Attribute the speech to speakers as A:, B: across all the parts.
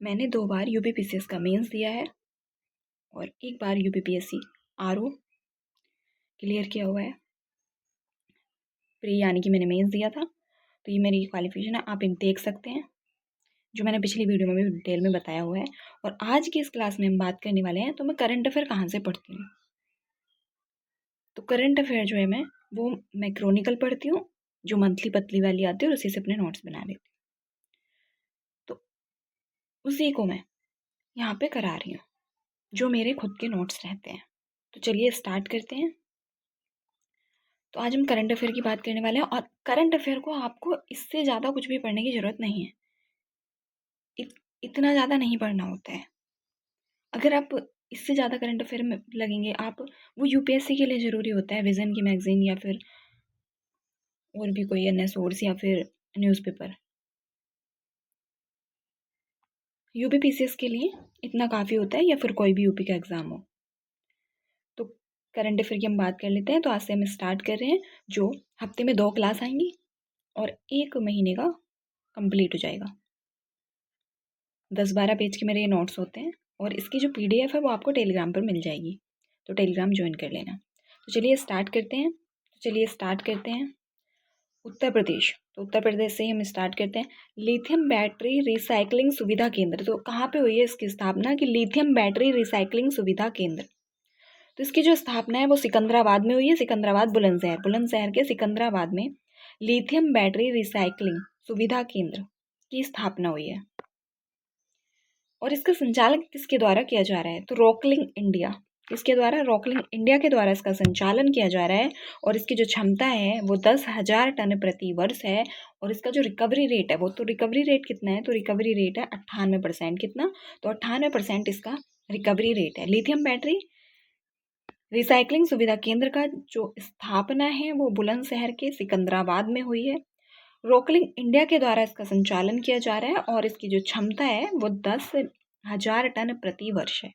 A: मैंने 2 बार यूपीपीसीएस का मेंस दिया है और 1 बार यूपीपीएससी आरओ क्लियर किया हुआ है। प्री यानी कि मैंने मेंस दिया था, तो ये मेरी क्वालिफिकेशन है, आप इन देख सकते हैं, जो मैंने पिछली वीडियो में भी डिटेल में बताया हुआ है। और आज की इस क्लास में हम बात करने वाले हैं, तो मैं करंट अफेयर कहाँ से पढ़ती हूँ। तो करंट अफेयर जो है मैं क्रॉनिकल पढ़ती हूँ, जो मंथली पतली वाली आती है, और उसी से अपने नोट्स बना लेती हूँ। तो उसी को मैं यहाँ पे करा रही हूँ, जो मेरे खुद के नोट्स रहते हैं। तो चलिए स्टार्ट करते हैं। तो आज हम करंट अफेयर की बात करने वाले हैं, और करंट अफेयर को आपको इससे ज़्यादा कुछ भी पढ़ने की ज़रूरत नहीं है। इतना ज़्यादा नहीं पढ़ना होता है। अगर आप इससे ज़्यादा करंट अफेयर में लगेंगे, आप वो यूपीएससी के लिए ज़रूरी होता है, विज़न की मैगज़ीन या फिर और भी कोई अन्य सोर्स या फिर न्यूज़पेपर। यूपीपीसीएस के लिए इतना काफ़ी होता है, या फिर कोई भी यूपी का एग्ज़ाम हो। तो करंट अफेयर की हम बात कर लेते हैं। तो आज से हम स्टार्ट कर रहे हैं, जो हफ्ते में 2 क्लास आएंगी और 1 महीने का कंप्लीट हो जाएगा। 10-12 पेज के मेरे ये नोट्स होते हैं, और इसकी जो पीडीएफ है वो आपको टेलीग्राम पर मिल जाएगी, तो टेलीग्राम ज्वाइन कर लेना। तो चलिए स्टार्ट करते हैं। उत्तर प्रदेश, तो उत्तर प्रदेश से ही हम स्टार्ट करते हैं। लिथियम बैटरी रिसाइकलिंग सुविधा केंद्र, तो कहाँ पे हुई है इसकी स्थापना, कि लिथियम बैटरी रिसाइकलिंग सुविधा केंद्र। तो इसकी जो स्थापना है वो सिकंदराबाद में हुई है, सिकंदराबाद बुलंदशहर के सिकंदराबाद में लिथियम बैटरी रिसाइकलिंग सुविधा केंद्र की स्थापना हुई है। और इसका संचालन किसके द्वारा किया जा रहा है, तो रॉकलिंग इंडिया, इसके द्वारा रॉकलिंग इंडिया के द्वारा इसका संचालन किया जा रहा है। और इसकी जो क्षमता है वो 10,000 टन प्रति वर्ष है। और इसका जो रिकवरी रेट है रिकवरी रेट कितना है, तो रिकवरी रेट है 98%। कितना, तो 98% इसका रिकवरी रेट है। लिथियम बैटरी रिसाइकलिंग सुविधा केंद्र का जो स्थापना है वो बुलंदशहर के सिकंदराबाद में हुई है। रॉकलिंग इंडिया के द्वारा इसका संचालन किया जा रहा है, और इसकी जो क्षमता है वो 10,000 टन प्रति वर्ष है,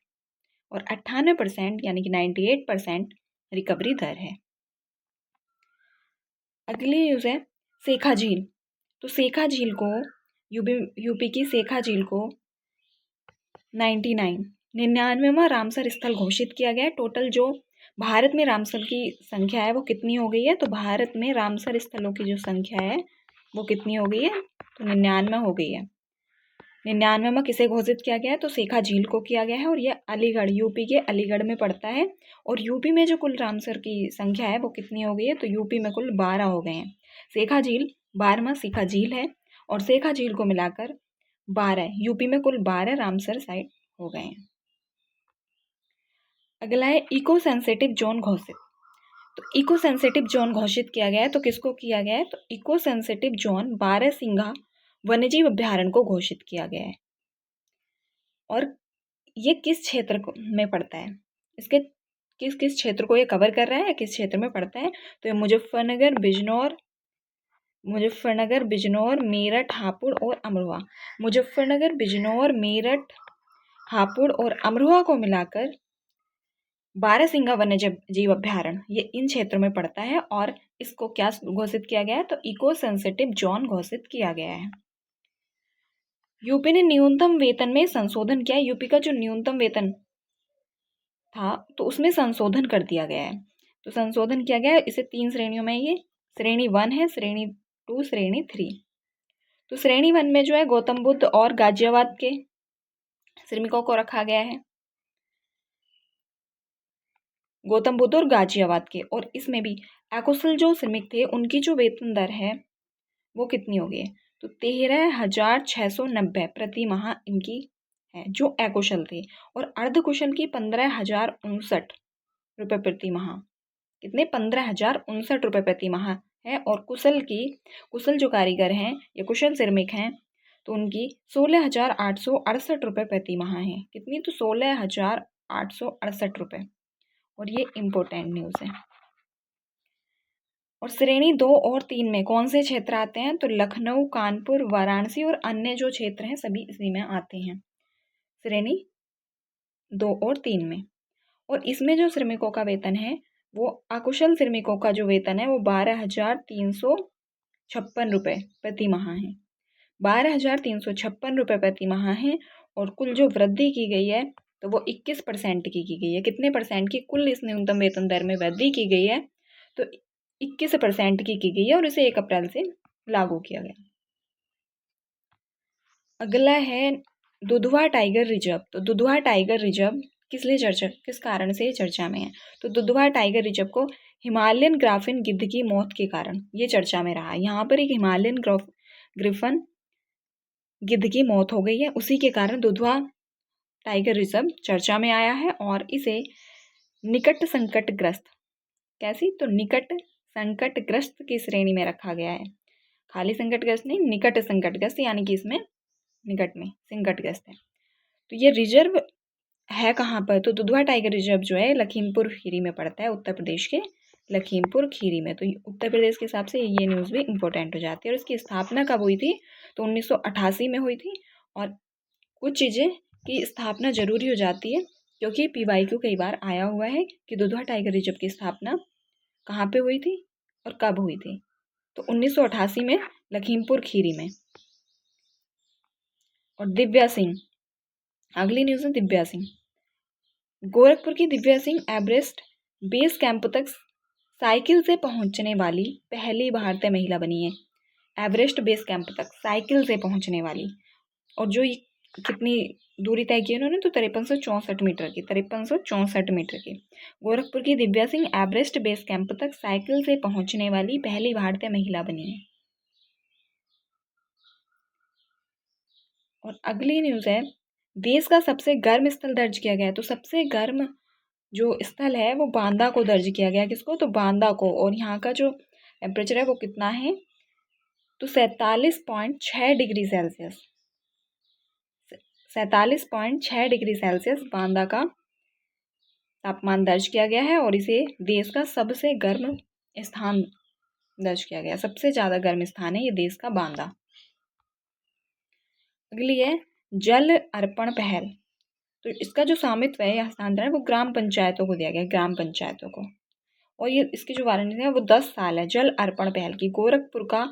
A: और 98% यानी कि 98% रिकवरी दर है। अगली न्यूज़ है सेखा झील। तो सेखा झील को यूपी की सेखा झील को 99वां रामसर स्थल घोषित किया गया है। टोटल जो भारत में रामसर की संख्या है वो कितनी हो गई है, तो भारत में रामसर स्थलों की जो संख्या है वो कितनी हो गई है, तो 99 हो गई है। 99वां किसे घोषित किया गया है, तो सेखा झील को किया गया है, और यह अलीगढ़, यूपी के अलीगढ़ में पड़ता है। और यूपी में जो कुल रामसर की संख्या है वो कितनी हो गई है, तो यूपी में कुल 12 हो गए हैं। सेखा झील 12वां सेखा झील है, और सेखा झील को मिलाकर 12 है। यूपी में कुल 12 रामसर साइट हो गए हैं। अगला है इको सेंसिटिव जोन घोषित। तो इको सेंसिटिव जोन घोषित किया गया है, तो किसको किया गया है, तो इको सेंसिटिव जोन बारहसिंघा वन्यजीव अभ्यारण्य को घोषित किया गया है। और ये किस क्षेत्र में पड़ता है, इसके किस किस क्षेत्र को ये कवर कर रहा है, किस क्षेत्र में पड़ता है, तो ये मुजफ्फरनगर, बिजनौर, मेरठ, हापुड़ और अमरोहा। मुजफ्फरनगर, बिजनौर, मेरठ, हापुड़ और अमरोहा को मिलाकर बारहसिंघा वन्य जीव अभ्यारण्य ये इन क्षेत्रों में पड़ता है, और इसको क्या घोषित किया गया है, तो इको सेंसिटिव जोन घोषित किया गया है। यूपी ने न्यूनतम वेतन में संशोधन किया है। यूपी का जो न्यूनतम वेतन था तो उसमें संशोधन कर दिया गया है। तो संशोधन किया गया है, इसे 3 श्रेणियों में, ये श्रेणी 1 है, श्रेणी 2, श्रेणी 3। तो श्रेणी 1 में जो है गौतम बुद्ध और गाजियाबाद के श्रमिकों को रखा गया है, गौतम बुद्ध और गाजियाबाद के। और इसमें भी अकुशल जो श्रमिक थे उनकी जो वेतन दर है वो कितनी हो गई है, तो 13,690 प्रति माह इनकी है, जो अकुशल थे। और अर्धकुशल की 15,059 रुपये प्रति माह, कितने, 15,059 रुपये प्रति माह है। और कुशल जो कारीगर हैं या कुशल श्रमिक हैं, तो उनकी 16,868 रुपये प्रति माह है। कितनी, तो 16,868 रुपये। और ये इम्पोर्टेंट न्यूज़ है। और श्रेणी 2 और 3 में कौन से क्षेत्र आते हैं, तो लखनऊ, कानपुर, वाराणसी और अन्य जो क्षेत्र हैं सभी इसी में आते हैं, श्रेणी 2 और 3 में। और इसमें जो श्रमिकों का वेतन है वो अकुशल श्रमिकों का जो वेतन है वो 12,356 रुपये प्रति माह है, 12,356 रुपये प्रति माह है। और कुल जो वृद्धि की गई है तो वो 21% की गई है। कितने परसेंट की? कुल इस न्यूनतम वेतन दर में वृद्धि की गई है तो 21% की गई है और इसे 1 अप्रैल से लागू किया गया। अगला है दुधवा टाइगर रिजर्व। तो दुधवा टाइगर रिजर्व किस कारण से चर्चा में है? तो दुधवा टाइगर रिजर्व को हिमालयन ग्राफिन गिद्ध की मौत के कारण ये चर्चा में रहा। यहाँ पर एक हिमालयन ग्रिफन गिद्ध की मौत हो गई है, उसी के कारण दुधवा टाइगर रिजर्व चर्चा में आया है और इसे निकट संकटग्रस्त, कैसी? तो निकट संकटग्रस्त की श्रेणी में रखा गया है। खाली संकटग्रस्त नहीं, निकट संकटग्रस्त, यानी कि इसमें निकट में संकटग्रस्त है। तो ये रिजर्व है कहाँ पर? तो दुधवा टाइगर रिजर्व जो है लखीमपुर खीरी में पड़ता है, उत्तर प्रदेश के लखीमपुर खीरी में। तो उत्तर प्रदेश के हिसाब से ये न्यूज़ भी इम्पोर्टेंट हो जाती है। और इसकी स्थापना कब हुई थी? तो 1988 में हुई थी। और कुछ चीज़ें की स्थापना जरूरी हो जाती है क्योंकि PYQ कई बार आया हुआ है कि दुधवा टाइगर रिजर्व की स्थापना कहाँ पे हुई थी और कब हुई थी? तो 1988 में लखीमपुर खीरी में। और दिव्या सिंह, अगली न्यूज़ है दिव्या सिंह। गोरखपुर की Divya Singh Everest base camp तक साइकिल से पहुंचने वाली पहली भारतीय महिला बनी है। एवरेस्ट बेस कैंप तक साइकिल से पहुंचने वाली। और जो ये कितनी दूरी तय की उन्होंने? तो 5364 मीटर की, 5364 मीटर की। गोरखपुर की Divya Singh Everest base camp तक साइकिल से पहुंचने वाली पहली भारतीय महिला बनी है। और अगली न्यूज़ है देश का सबसे गर्म स्थल दर्ज किया गया है। तो सबसे गर्म जो स्थल है वो बांदा को दर्ज किया गया। किसको? तो बांदा को। और यहाँ का जो टेम्परेचर है वो कितना है? तो 47.6 degree Celsius, 47.6 degree Celsius Banda का तापमान दर्ज किया गया है और इसे देश का सबसे गर्म स्थान दर्ज किया गया। सबसे ज़्यादा गर्म स्थान है ये देश का बांदा। अगली है जल अर्पण पहल। तो इसका जो स्वामित्व है या हस्तांतरण है वो ग्राम पंचायतों को दिया गया है, ग्राम पंचायतों को। और ये इसकी जो वारंटी है वो 10 साल है। जल अर्पण पहल की गोरखपुर का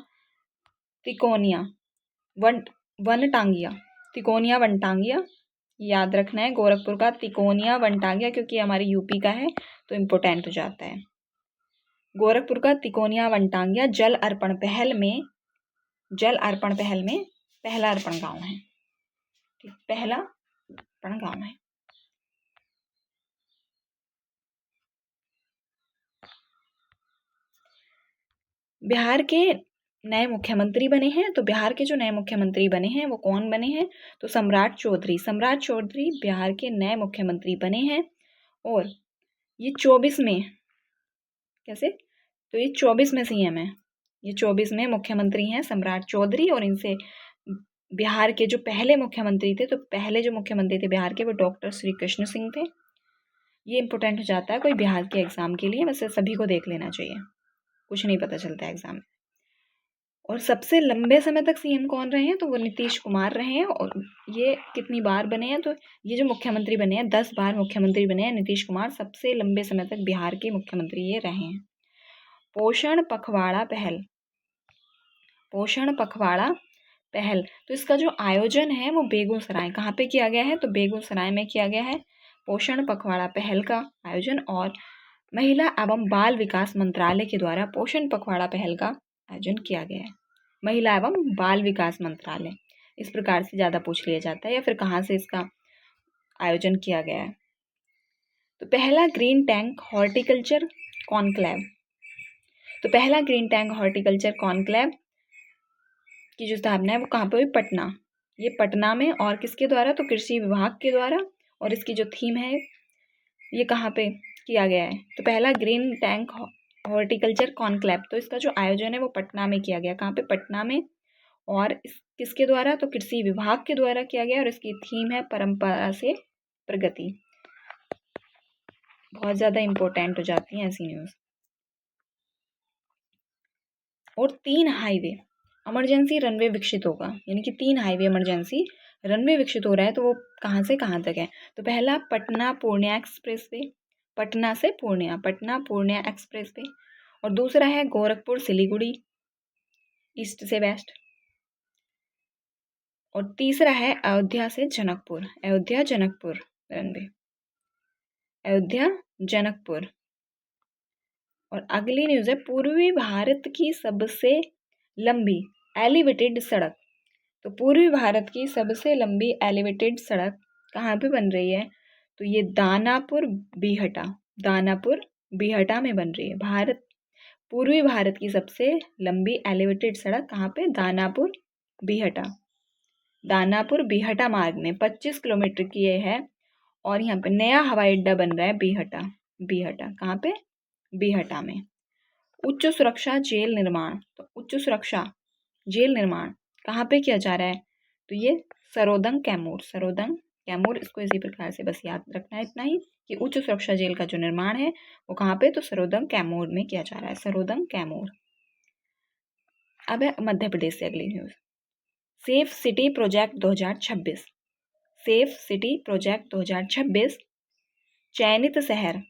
A: तिकोनिया वनटांगिया, तिकोनिया वनटांगिया, याद रखना है गोरखपुर का तिकोनिया वनटांगिया क्योंकि हमारे यूपी का है तो इम्पोर्टेंट हो जाता है। गोरखपुर का तिकोनिया वनटांगिया जल अर्पण पहल में पहला अर्पण गांव है। ठीक, पहला अर्पण गांव है। बिहार के नए मुख्यमंत्री बने हैं। तो बिहार के जो नए मुख्यमंत्री बने हैं वो कौन बने हैं? तो सम्राट चौधरी बिहार के नए मुख्यमंत्री बने हैं। और ये 24 में, कैसे? तो ये 24 में CM है, ये 24 में मुख्यमंत्री हैं सम्राट चौधरी। और इनसे बिहार के जो पहले मुख्यमंत्री थे, तो पहले जो मुख्यमंत्री थे बिहार के वो डॉक्टर श्री कृष्ण सिंह थे। ये इंपॉर्टेंट हो जाता है कोई बिहार के एग्जाम के लिए, वैसे सभी को देख लेना चाहिए, कुछ नहीं पता चलता है एग्जाम में। और सबसे लंबे समय तक CM कौन रहे हैं? तो वो नीतीश कुमार रहे हैं। और ये कितनी बार बने हैं? तो ये जो मुख्यमंत्री बने हैं 10 बार मुख्यमंत्री बने हैं नीतीश कुमार, सबसे लंबे समय तक बिहार के मुख्यमंत्री ये रहे हैं। पोषण पखवाड़ा पहल, पोषण पखवाड़ा पहल, तो इसका जो आयोजन है वो बेगूसराय, कहाँ पे किया गया है? तो बेगूसराय में किया गया है पोषण पखवाड़ा पहल का आयोजन। और महिला एवं बाल विकास मंत्रालय के द्वारा पोषण पखवाड़ा पहल का आयोजन किया गया है। महिला एवं बाल विकास मंत्रालय, इस प्रकार से ज़्यादा पूछ लिया जाता है, या फिर कहाँ से इसका आयोजन किया गया है। तो पहला ग्रीन टैंक हॉर्टिकल्चर कॉन्क्लेव, तो पहला ग्रीन टैंक हॉर्टिकल्चर कॉन्क्लेव की जो स्थापना है वो कहाँ पे हुई? पटना। ये पटना में, और किसके द्वारा? तो कृषि विभाग के द्वारा। और इसकी जो थीम है ये कहाँ पे किया गया है? तो पहला ग्रीन टैंक हॉर्टिकल्चर कॉन्क्लेव, तो इसका जो आयोजन है वो पटना में किया गया। कहाँ पे? पटना में। और इस किसके द्वारा? तो कृषि विभाग के द्वारा किया गया। और इसकी थीम है परंपरा से प्रगति। बहुत ज़्यादा इम्पोर्टेंट हो जाती हैं ऐसी न्यूज़। और 3 हाईवे इमरजेंसी रनवे विकसित होगा, यानी कि 3 हाईवे इमरजेंसी रनवे विकसित हो रहा है। तो वो कहाँ से कहाँ तक है? तो पहला पटना पूर्णिया एक्सप्रेस वे, पटना से पूर्णिया, पटना पूर्णिया एक्सप्रेस वे। और दूसरा है गोरखपुर सिलीगुड़ी ईस्ट से वेस्ट। और तीसरा है अयोध्या से जनकपुर, अयोध्या जनकपुर रनवे, अयोध्या जनकपुर। और अगली न्यूज़ है पूर्वी भारत की सबसे लंबी एलिवेटेड सड़क। तो पूर्वी भारत की सबसे लंबी एलिवेटेड सड़क कहाँ पे बन रही है? तो ये दानापुर बीहटा, दानापुर बीहटा में बन रही है। पूर्वी भारत की सबसे लंबी एलिवेटेड सड़क कहाँ पे? दानापुर बीहटा, दानापुर बीहटा मार्ग में 25 किलोमीटर की ये है। और यहाँ पे नया हवाई अड्डा बन रहा है बीहटा, बीहटा कहाँ पे? बीहटा में। उच्च सुरक्षा जेल निर्माण, तो उच्च सुरक्षा जेल निर्माण कहाँ पे किया जा रहा है? तो ये सरोदंग कैमूर, सरोदंग कैमूर, इसको इसी प्रकार से बस याद रखना है इतना ही कि उच्च सुरक्षा जेल का जो निर्माण है वो कहाँ पे? तो सरोदंग कैमूर में किया जा रहा है, सरोदंग कैमूर। अब है मध्य प्रदेश से अगली news, safe city project 2026, safe city project 2026 चयनित शहर।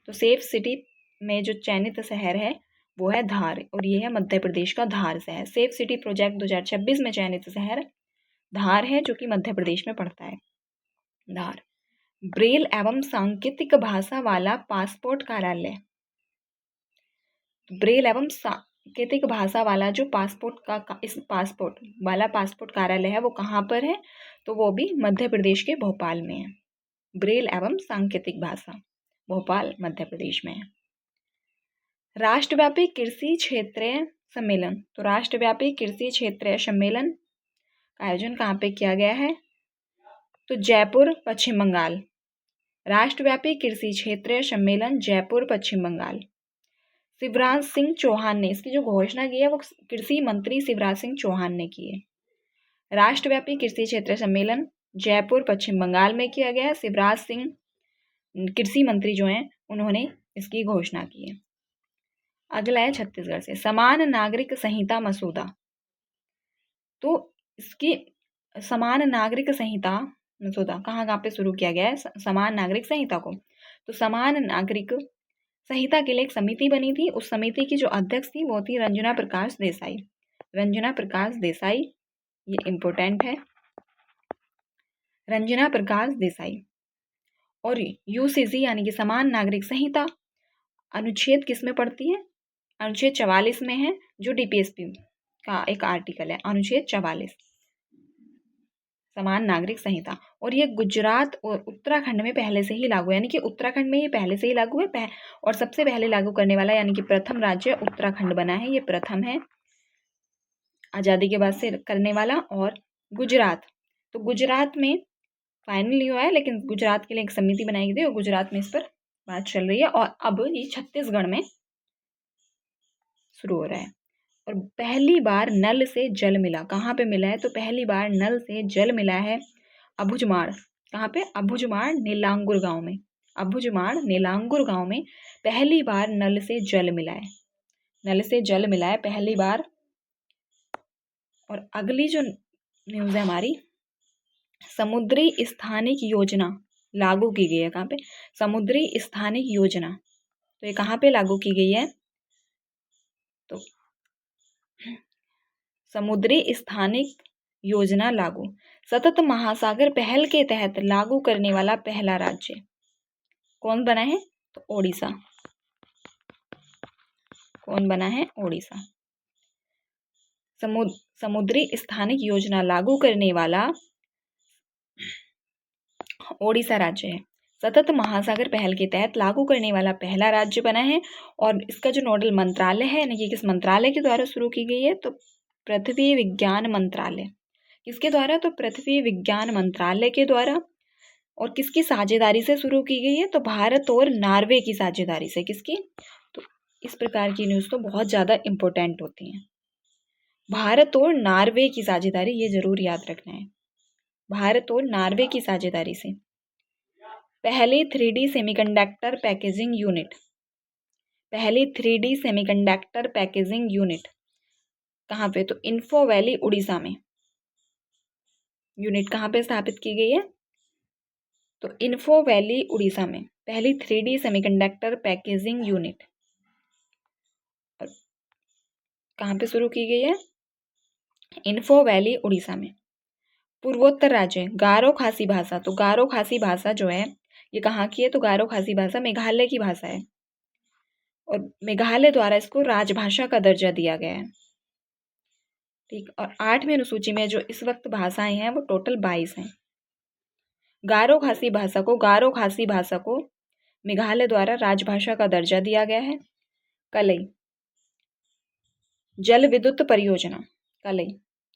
A: तो सेफ सिटी में जो चयनित शहर है वो है धार, और ये है मध्य प्रदेश का धार शहर। सेफ सिटी प्रोजेक्ट 2026 में चयनित शहर धार है, जो कि मध्य प्रदेश में पड़ता है, धार। ब्रेल एवं सांकेतिक भाषा वाला पासपोर्ट कार्यालय, ब्रेल एवं सांकेतिक भाषा वाला जो इस पासपोर्ट वाला पासपोर्ट कार्यालय है वो कहाँ पर है? तो वो भी मध्य प्रदेश के भोपाल में है। ब्रेल एवं सांकेतिक भाषा भोपाल मध्य प्रदेश में है। राष्ट्रव्यापी कृषि क्षेत्रीय सम्मेलन, तो राष्ट्रव्यापी कृषि क्षेत्रीय सम्मेलन का आयोजन कहाँ पे किया गया है? तो जयपुर पश्चिम बंगाल, राष्ट्रव्यापी कृषि क्षेत्रीय सम्मेलन जयपुर पश्चिम बंगाल। शिवराज सिंह चौहान ने इसकी जो घोषणा की है वो कृषि मंत्री शिवराज सिंह चौहान ने की है। राष्ट्रव्यापी कृषि क्षेत्रीय सम्मेलन जयपुर पश्चिम बंगाल में किया गया है। शिवराज सिंह कृषि मंत्री जो हैं उन्होंने इसकी घोषणा की है। अगला है छत्तीसगढ़ से, समान नागरिक संहिता मसौदा। तो इसकी समान नागरिक संहिता मसौदा कहाँ पे शुरू किया गया है? समान नागरिक संहिता को, तो समान नागरिक संहिता के लिए एक समिति बनी थी। उस समिति की जो अध्यक्ष थी वो थी रंजना प्रकाश देसाई, रंजना प्रकाश देसाई, ये इम्पोर्टेंट है, रंजना प्रकाश देसाई। और यूसीसी यानी कि समान नागरिक संहिता अनुच्छेद किस में पड़ती है? अनुच्छेद 44 में है, जो डीपीएसपी का एक आर्टिकल है, अनुच्छेद 44 समान नागरिक संहिता। और ये गुजरात और उत्तराखंड में पहले से ही लागू है, यानी कि उत्तराखंड में ये पहले से ही लागू है और सबसे पहले लागू करने वाला यानी कि प्रथम राज्य उत्तराखंड बना है, ये प्रथम है आज़ादी के बाद से करने वाला। और गुजरात, तो गुजरात में फाइनल नहीं हुआ है, लेकिन गुजरात के लिए एक समिति बनाई गई और गुजरात में इस पर बात चल रही है। और अब ये छत्तीसगढ़ में शुरू हो रहा है। और पहली बार नल से जल मिला, कहाँ पे मिला है? तो पहली बार नल से जल मिला है अबूझमाड़, कहाँ पे? अबूझमाड़ नीलांगुर गांव में, अबूझमाड़ नीलांगुर गांव में पहली बार नल से जल मिला है, नल से जल मिला है पहली बार। और अगली जो न्यूज़ है हमारी, समुद्री स्थानिक योजना लागू की गई है, कहाँ पे? समुद्री स्थानिक योजना, तो ये कहाँ पे लागू की गई है? तो समुद्री स्थानिक योजना लागू, सतत महासागर पहल के तहत लागू करने वाला पहला राज्य कौन बना है? तो ओडिशा, कौन बना है? ओडिशा। समुद्री स्थानिक योजना लागू करने वाला ओडिशा राज्य है, सतत महासागर पहल के तहत लागू करने वाला पहला राज्य बना है। और इसका जो नोडल मंत्रालय है, यानी कि किस मंत्रालय के द्वारा शुरू की गई है? तो पृथ्वी विज्ञान मंत्रालय, किसके द्वारा? तो पृथ्वी विज्ञान मंत्रालय के द्वारा। और किसकी साझेदारी से शुरू की गई है? तो भारत और नॉर्वे की साझेदारी से। किसकी? तो इस प्रकार की न्यूज़ तो बहुत ज़्यादा इम्पोर्टेंट होती हैं। भारत और नॉर्वे की साझेदारी, ये जरूर याद रखना है, भारत और नॉर्वे की साझेदारी से। पहली 3D सेमीकंडक्टर पैकेजिंग यूनिट, पहली 3D सेमीकंडक्टर पैकेजिंग यूनिट कहाँ पे? तो इन्फो वैली उड़ीसा में यूनिट कहाँ पे स्थापित की गई है? तो इन्फो वैली उड़ीसा में पहली 3D सेमीकंडक्टर पैकेजिंग यूनिट कहाँ पे शुरू की गई है? इन्फो वैली उड़ीसा में। पूर्वोत्तर राज्य गारो खासी भाषा, तो गारो खासी भाषा जो है ये कहाँ की है, तो गारो खासी भाषा मेघालय की भाषा है और मेघालय द्वारा इसको राजभाषा का दर्जा दिया गया है। ठीक, और 8वीं अनुसूची में जो इस वक्त भाषाएं हैं वो टोटल 22 हैं। गारो खासी भाषा को मेघालय द्वारा राजभाषा का दर्जा दिया गया है। कलई जल विद्युत परियोजना, कलई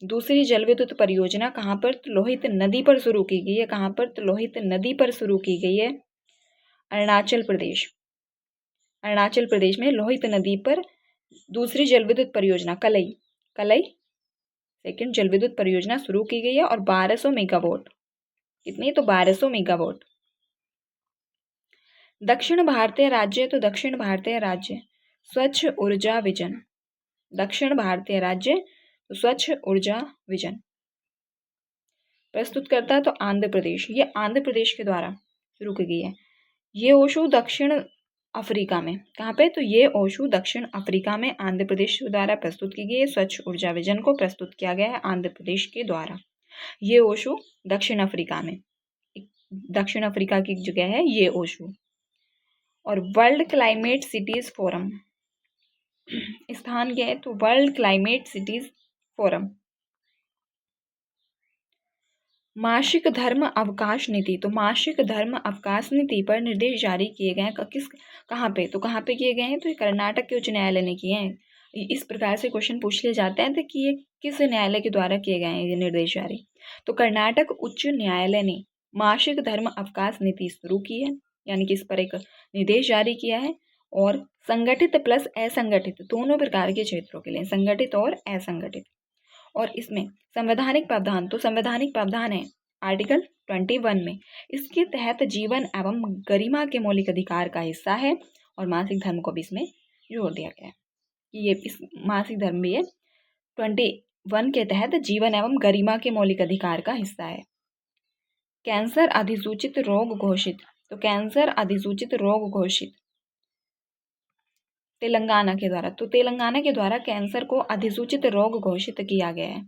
A: दूसरी जल विद्युत परियोजना कहाँ पर, तो लोहित नदी पर शुरू की गई है। कहाँ पर, तो लोहित नदी पर शुरू की गई है, अरुणाचल प्रदेश। अरुणाचल प्रदेश में लोहित नदी पर दूसरी जल विद्युत परियोजना कलई सेकंड जल विद्युत परियोजना शुरू की गई है और 1200 मेगावाट, कितनी, तो 1200 मेगावाट। दक्षिण भारतीय राज्य, तो दक्षिण भारतीय राज्य स्वच्छ ऊर्जा विजन, दक्षिण भारतीय राज्य तो स्वच्छ ऊर्जा विजन प्रस्तुत करता है, तो आंध्र प्रदेश, ये आंध्र प्रदेश के द्वारा शुरू की गई है। ये ओशो दक्षिण अफ्रीका में, कहाँ पे, तो ये ओशो दक्षिण अफ्रीका में आंध्र प्रदेश द्वारा प्रस्तुत की गई है। स्वच्छ ऊर्जा विजन को प्रस्तुत किया गया है आंध्र प्रदेश के द्वारा। ये ओशो दक्षिण अफ्रीका में, दक्षिण अफ्रीका की जगह है ये ओशो। और वर्ल्ड क्लाइमेट सिटीज फोरम स्थान क्या है, तो वर्ल्ड क्लाइमेट सिटीज फोरम। मासिक धर्म अवकाश नीति, तो मासिक धर्म अवकाश नीति पर निर्देश जारी किए गए हैं कहाँ पे, तो कहाँ पे किए गए हैं, तो ये कर्नाटक के उच्च न्यायालय ने किए हैं। इस प्रकार से क्वेश्चन पूछ लिए जाते हैं तो कि ये किस न्यायालय के द्वारा किए गए हैं ये निर्देश जारी, तो कर्नाटक उच्च न्यायालय ने मासिक धर्म अवकाश नीति शुरू की है, यानी कि इस पर एक निर्देश जारी किया है। और संगठित प्लस असंगठित दोनों प्रकार के क्षेत्रों के लिए, संगठित और असंगठित। और इसमें संवैधानिक प्रावधान, तो संवैधानिक प्रावधान है आर्टिकल 21 में, इसके तहत जीवन एवं गरिमा के मौलिक अधिकार का हिस्सा है। और मासिक धर्म को भी इसमें जोड़ दिया गया है कि ये इस मासिक धर्म भी है 21 के तहत जीवन एवं गरिमा के मौलिक अधिकार का हिस्सा है। कैंसर अधिसूचित रोग घोषित, तो कैंसर अधिसूचित रोग घोषित तेलंगाना के द्वारा, तो तेलंगाना के द्वारा कैंसर को अधिसूचित रोग घोषित किया गया है।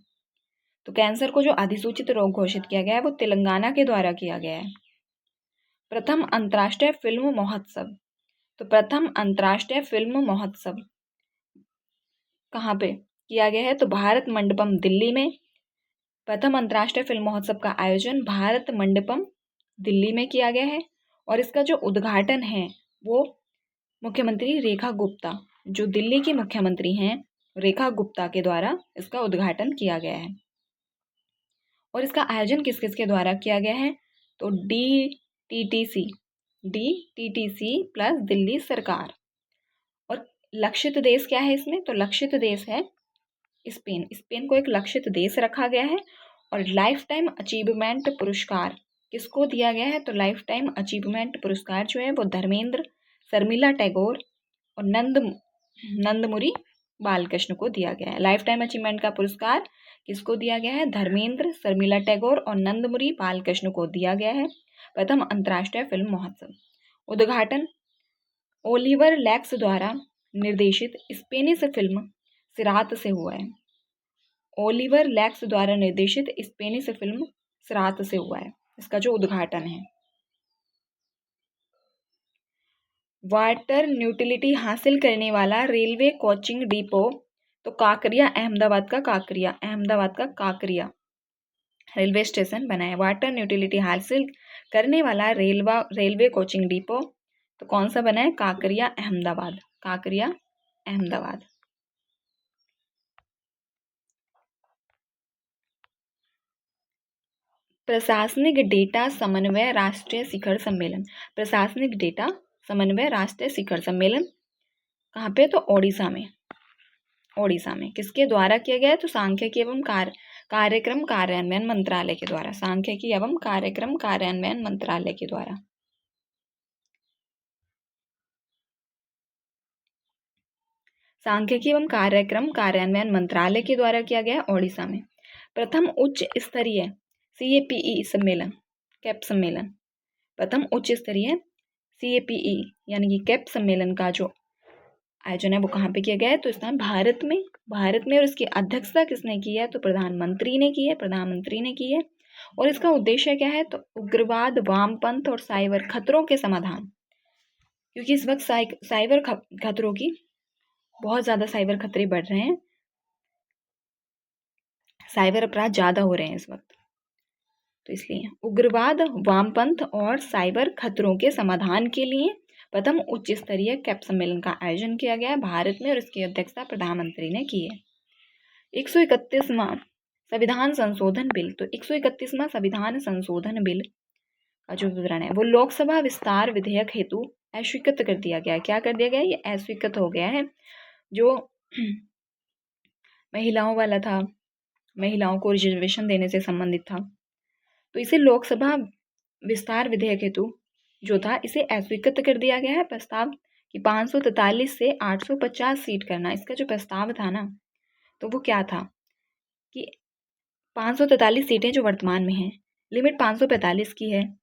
A: तो कैंसर को जो अधिसूचित रोग घोषित किया गया है वो तेलंगाना के द्वारा किया गया है। प्रथम अंतर्राष्ट्रीय फिल्म महोत्सव, तो प्रथम अंतर्राष्ट्रीय फिल्म महोत्सव कहाँ पे किया गया है, तो भारत मंडपम दिल्ली में। प्रथम अंतर्राष्ट्रीय फिल्म महोत्सव का आयोजन भारत मंडपम दिल्ली में किया गया है। और इसका जो उद्घाटन है वो मुख्यमंत्री रेखा गुप्ता, जो दिल्ली की मुख्यमंत्री हैं रेखा गुप्ता के द्वारा इसका उद्घाटन किया गया है। और इसका आयोजन किस किस के द्वारा किया गया है, तो DTTC प्लस दिल्ली सरकार। और लक्षित देश क्या है इसमें, तो लक्षित देश है स्पेन को एक लक्षित देश रखा गया है। और लाइफ टाइम अचीवमेंट पुरस्कार किसको दिया गया है, तो लाइफ टाइम अचीवमेंट पुरस्कार जो है वो धर्मेंद्र, शर्मिला टैगोर और नंदमुरी बालकृष्ण को दिया गया है। लाइफ टाइम अचीवमेंट का पुरस्कार किसको दिया गया है, धर्मेंद्र, शर्मिला टैगोर और नंदमुरी बालकृष्ण को दिया गया है। प्रथम अंतर्राष्ट्रीय फिल्म महोत्सव उद्घाटन ओलिवर लैक्स द्वारा निर्देशित स्पेनिश फिल्म सिरात से हुआ है। ओलिवर लैक्स द्वारा निर्देशित स्पेनिश फिल्म सिरात से हुआ है इसका जो उद्घाटन है। वाटर न्यूट्रलिटी हासिल करने वाला रेलवे कोचिंग डिपो, तो काकरिया अहमदाबाद का काकरिया रेलवे स्टेशन बना है। वाटर न्यूट्रलिटी हासिल करने वाला रेलवे कोचिंग डिपो तो कौन सा बना है, काकरिया अहमदाबाद। प्रशासनिक डेटा समन्वय राष्ट्रीय शिखर सम्मेलन, प्रशासनिक डेटा समन्वय राष्ट्रीय शिखर सम्मेलन कहाँ पे, तो ओडिशा में किसके द्वारा किया गया है, तो सांख्यिकी एवं कार्यक्रम कार्यान्वयन मंत्रालय के द्वारा, सांख्यिकी एवं कार्यक्रम कार्यान्वयन मंत्रालय के द्वारा। सांख्यिकी एवं कार्यक्रम कार्यान्वयन मंत्रालय के द्वारा किया गया है ओडिशा में। प्रथम उच्च स्तरीय CAPE सम्मेलन, कैप सम्मेलन, प्रथम उच्च स्तरीय CAPE यानी कि कैप सम्मेलन का जो आयोजन है वो कहाँ पे किया गया है, तो इसमें भारत में। और इसकी अध्यक्षता किसने की है, तो प्रधानमंत्री ने की है। और इसका उद्देश्य क्या है? तो उग्रवाद, वामपंथ और साइबर खतरों के समाधान, क्योंकि इस वक्त साइबर खतरों की बहुत ज़्यादा साइबर खतरे बढ़ रहे हैं, साइबर अपराध ज़्यादा हो रहे हैं इस वक्त, तो इसलिए उग्रवाद, वामपंथ और साइबर खतरों के समाधान के लिए प्रथम उच्च स्तरीय कैप सम्मेलन का आयोजन किया गया भारत में और इसकी अध्यक्षता प्रधानमंत्री ने की है। 131वां संविधान संशोधन बिल, तो 131वां संविधान संशोधन बिल का जो विवरण है वो लोकसभा विस्तार विधेयक हेतु अस्वीकृत कर दिया गया। क्या कर दिया गया? ये अस्वीकृत हो गया है। जो महिलाओं वाला था, महिलाओं को रिजर्वेशन देने से संबंधित था, तो इसे लोकसभा विस्तार विधेयक हेतु जो था इसे अस्वीकृत कर दिया गया है। प्रस्ताव कि 543 से 850 सीट करना, इसका जो प्रस्ताव था ना, तो वो क्या था कि 543 सीटें जो वर्तमान में हैं, लिमिट 545 की है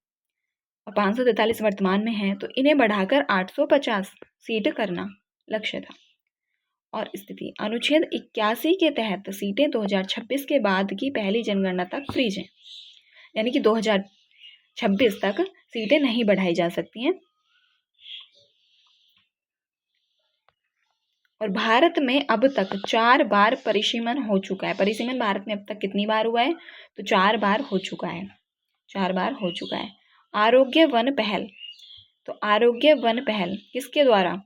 A: और 543 वर्तमान में है, तो इन्हें बढ़ाकर 850 सीट करना लक्ष्य था। और स्थिति अनुच्छेद 81 के तहत सीटें 2026 के बाद की पहली जनगणना तक फ्रीज हैं, यानी कि 2026 तक सीटें नहीं बढ़ाई जा सकती हैं। और भारत में अब तक 4 बार परिसीमन हो चुका है। परिसीमन भारत में अब तक कितनी बार हुआ है? तो 4 बार हो चुका है, 4 बार हो चुका है। आरोग्य वन पहल, तो आरोग्य वन पहल किसके द्वारा?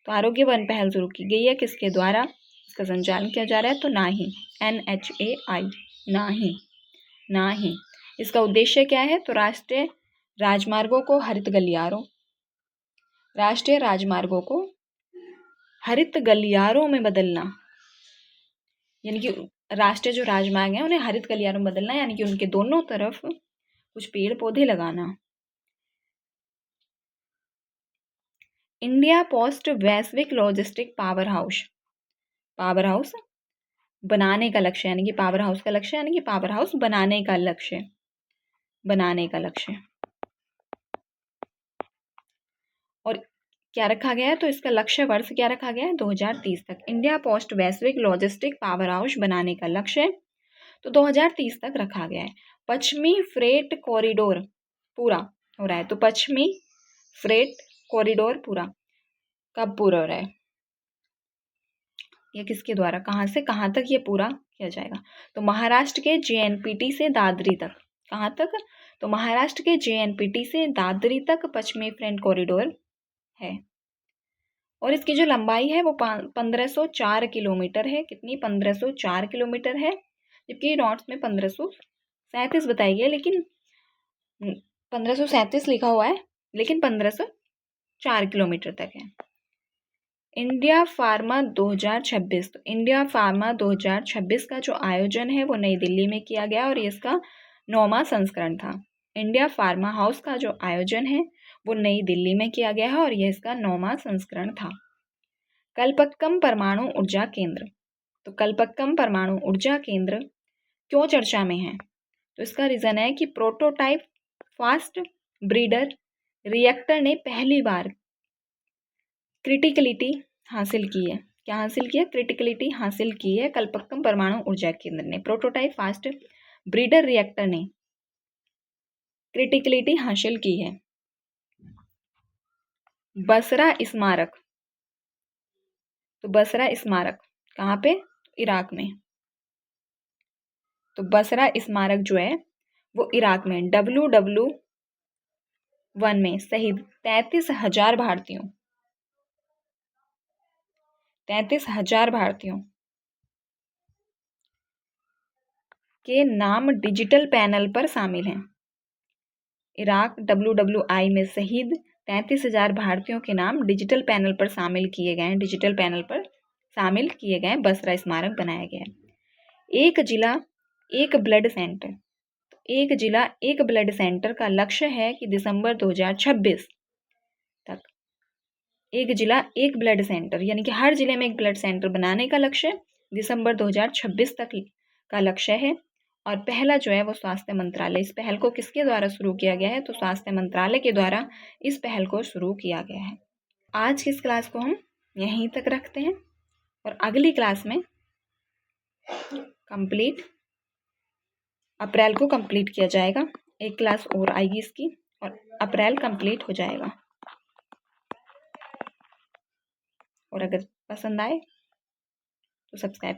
A: तो आरोग्य वन पहल शुरू की गई है, किसके द्वारा इसका संचालन किया जा रहा है? तो नाही, NHAI, नाही। इसका उद्देश्य क्या है? तो राष्ट्रीय राजमार्गों को हरित गलियारों, राष्ट्रीय राजमार्गों को हरित गलियारों में बदलना, यानी कि राष्ट्रीय जो राजमार्ग हैं उन्हें हरित गलियारों में बदलना, यानी कि उनके दोनों तरफ कुछ पेड़ पौधे लगाना। इंडिया पोस्ट वैश्विक लॉजिस्टिक पावर हाउस बनाने का लक्ष्य, यानी कि पावर हाउस का लक्ष्य, यानी कि पावर हाउस बनाने का लक्ष्य, और क्या रखा गया है? तो इसका लक्ष्य वर्ष क्या रखा गया है? 2030 तक। इंडिया पोस्ट वैश्विक लॉजिस्टिक पावर हाउस बनाने का लक्ष्य तो 2030 तक रखा गया है। पश्चिमी फ्रेट कॉरिडोर पूरा हो रहा है, तो पश्चिमी फ्रेट कॉरिडोर पूरा कब पूरा हो रहा है? ये किसके द्वारा, कहाँ से कहाँ तक ये पूरा किया जाएगा? तो महाराष्ट्र के JNPT से दादरी तक। कहाँ तक? तो महाराष्ट्र के JNPT से दादरी तक पश्चिमी फ्रेट कॉरिडोर है, और इसकी जो लंबाई है वो 1504 किलोमीटर है। कितनी? 1504 किलोमीटर है, जबकि नॉट्स में 1537 बताई गई, लेकिन 1537 लिखा हुआ है, लेकिन 1504 किलोमीटर तक है। इंडिया फार्मा 2026, तो इंडिया फार्मा 2026 का जो आयोजन है वो नई दिल्ली में किया गया और ये इसका 9वां संस्करण था। इंडिया फार्मा हाउस का जो आयोजन है वो नई दिल्ली में किया गया है और यह इसका 9वां संस्करण था। कल्पक्कम परमाणु ऊर्जा केंद्र, तो कल्पक्कम परमाणु ऊर्जा केंद्र क्यों चर्चा में है? तो इसका रीज़न है कि प्रोटोटाइप फास्ट ब्रीडर रिएक्टर ने पहली बार क्रिटिकलिटी हासिल की है। क्या हासिल किया? क्रिटिकलिटी हासिल की है कल्पक्कम परमाणु ऊर्जा केंद्र ने। प्रोटोटाइप फास्ट ब्रीडर रिएक्टर ने क्रिटिकलिटी हासिल की है। बसरा स्मारक, तो बसरा स्मारक कहाँ पे? इराक में। तो बसरा स्मारक जो है वो इराक में WW1 में शहीद 33,000 भारतीयों के नाम डिजिटल पैनल पर शामिल हैं। इराक WWI में शहीद 33,000 भारतीयों के नाम डिजिटल पैनल पर शामिल किए गए हैं, डिजिटल पैनल पर शामिल किए गए। बसरा स्मारक बनाया गया है। एक जिला एक ब्लड सेंटर, एक जिला एक ब्लड सेंटर का लक्ष्य है कि दिसंबर 2026 तक एक जिला एक ब्लड सेंटर, यानी कि हर जिले में एक ब्लड सेंटर बनाने का लक्ष्य दिसंबर 2026 तक का लक्ष्य है। और पहला जो है वो स्वास्थ्य मंत्रालय, इस पहल को किसके द्वारा शुरू किया गया है? तो स्वास्थ्य मंत्रालय के द्वारा इस पहल को शुरू किया गया है। आज की इस क्लास को हम यहीं तक रखते हैं और अगली क्लास में कंप्लीट अप्रैल को कंप्लीट किया जाएगा, एक क्लास और आएगी इसकी और अप्रैल कंप्लीट हो जाएगा। और अगर पसंद आए तो सब्सक्राइब